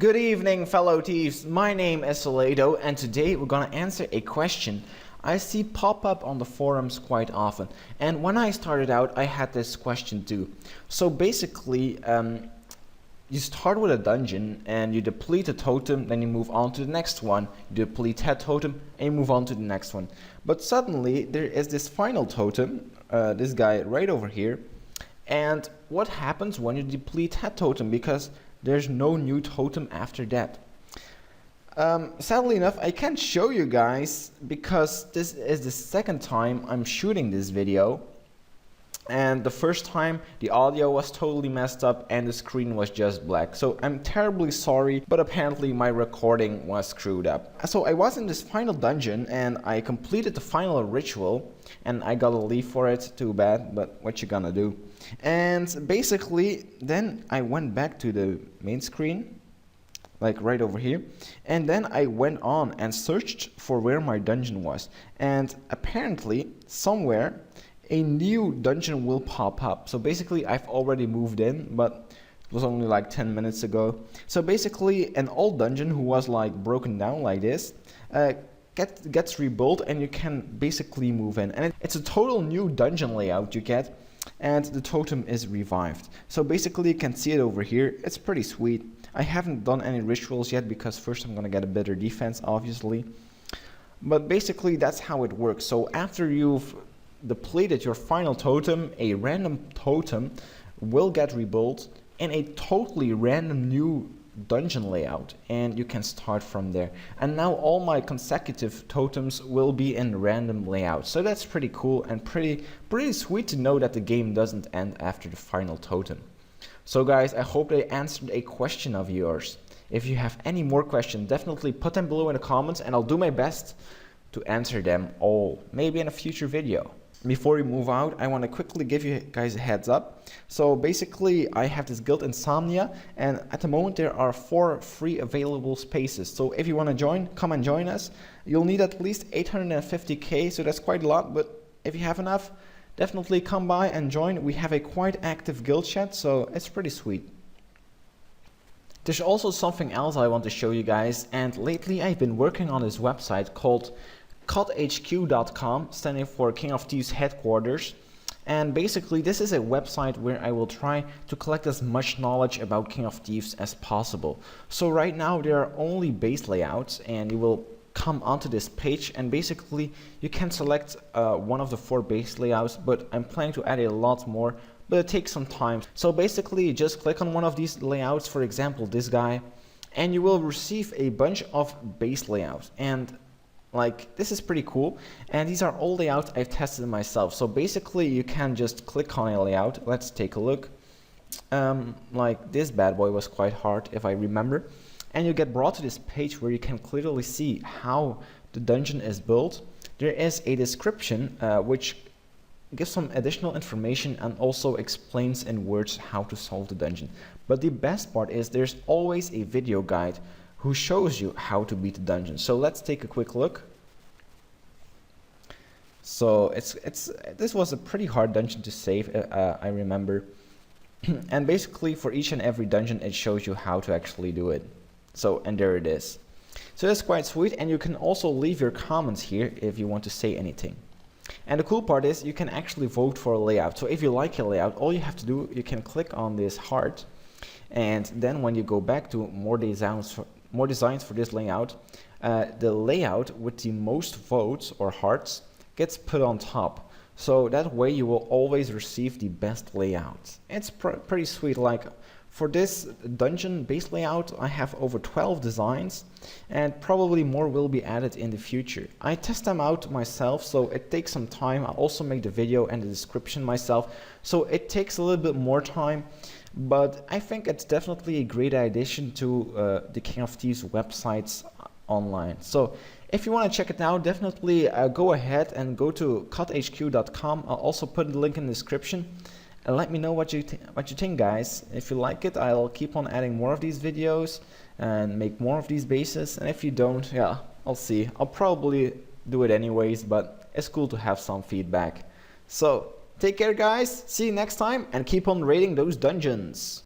Good evening, fellow thieves. My name is Solaito, and today we're gonna answer a question I see pop up on the forums quite often. And when I started out, I had this question too. So basically, you start with a dungeon and you deplete a totem, then you move on to the next one. You deplete that totem and you move on to the next one. But suddenly there is this final totem, this guy right over here. And what happens when you deplete that totem? Because there's no new totem after that. Sadly enough, I can't show you guys because this is the second time I'm shooting this video. And the first time the audio was totally messed up and the screen was just black. So I'm terribly sorry, but apparently my recording was screwed up. So I was in this final dungeon and I completed the final ritual and I got a leaf for it, too bad, but what you gonna do? And basically then I went back to the main screen, like right over here, and then I went on and searched for where my dungeon was. And apparently somewhere a new dungeon will pop up. So basically I've already moved in, but it was only like 10 minutes ago. So basically an old dungeon who was like broken down like this gets rebuilt and you can basically move in. And it's a total new dungeon layout you get, and the totem is revived. So basically you can see it over here. It's pretty sweet. I haven't done any rituals yet because first I'm gonna get a better defense, obviously. But basically that's how it works. So after you've depleted your final totem, a random totem will get rebuilt in a totally random new dungeon layout, and you can start from there. And now all my consecutive totems will be in random layouts. So that's pretty cool and pretty sweet to know that the game doesn't end after the final totem. So guys, I hope I answered a question of yours. If you have any more questions, definitely put them below in the comments and I'll do my best to answer them all, maybe in a future video. Before we move out, I want to quickly give you guys a heads up. So basically I have this guild Insomnia, and at the moment there are 4 free available spaces. So if you want to join, come and join us. You'll need at least 850k, so that's quite a lot, but if you have enough, definitely come by and join. We have a quite active guild chat, so it's pretty sweet. There's also something else I want to show you guys, and lately I've been working on this website called CODHQ.com, standing for King of Thieves headquarters. And basically this is a website where I will try to collect as much knowledge about King of Thieves as possible. So right now there are only base layouts, and you will come onto this page and basically you can select one of the 4 base layouts, but I'm planning to add a lot more, but it takes some time. So basically you just click on one of these layouts, for example this guy, and you will receive a bunch of base layouts. And like, this is pretty cool, and these are all layouts I've tested myself. So basically you can just click on a layout. Let's take a look. Like this bad boy was quite hard if I remember, and you get brought to this page where you can clearly see how the dungeon is built. There is a description which gives some additional information and also explains in words how to solve the dungeon. But the best part is there's always a video guide who shows you how to beat the dungeon. So let's take a quick look. So this was a pretty hard dungeon to save, I remember. And basically for each and every dungeon it shows you how to actually do it. So, and there it is. So that's quite sweet, and you can also leave your comments here if you want to say anything. And the cool part is you can actually vote for a layout. So if you like a layout, all you have to do, you can click on this heart, and then when you go back to more designs for this layout, the layout with the most votes or hearts gets put on top. So that way you will always receive the best layout. It's pretty sweet. Like for this dungeon base layout, I have over 12 designs, and probably more will be added in the future. I test them out myself, so it takes some time. I also make the video and the description myself, so it takes a little bit more time. But I think it's definitely a great addition to the King of Thieves websites online. So if you want to check it out, definitely go ahead and go to CODHQ.com. I'll also put the link in the description. And let me know what you think, guys. If you like it, I'll keep on adding more of these videos and make more of these bases. And if you don't, yeah, I'll see. I'll probably do it anyways, but it's cool to have some feedback. So take care, guys. See you next time, and keep on raiding those dungeons.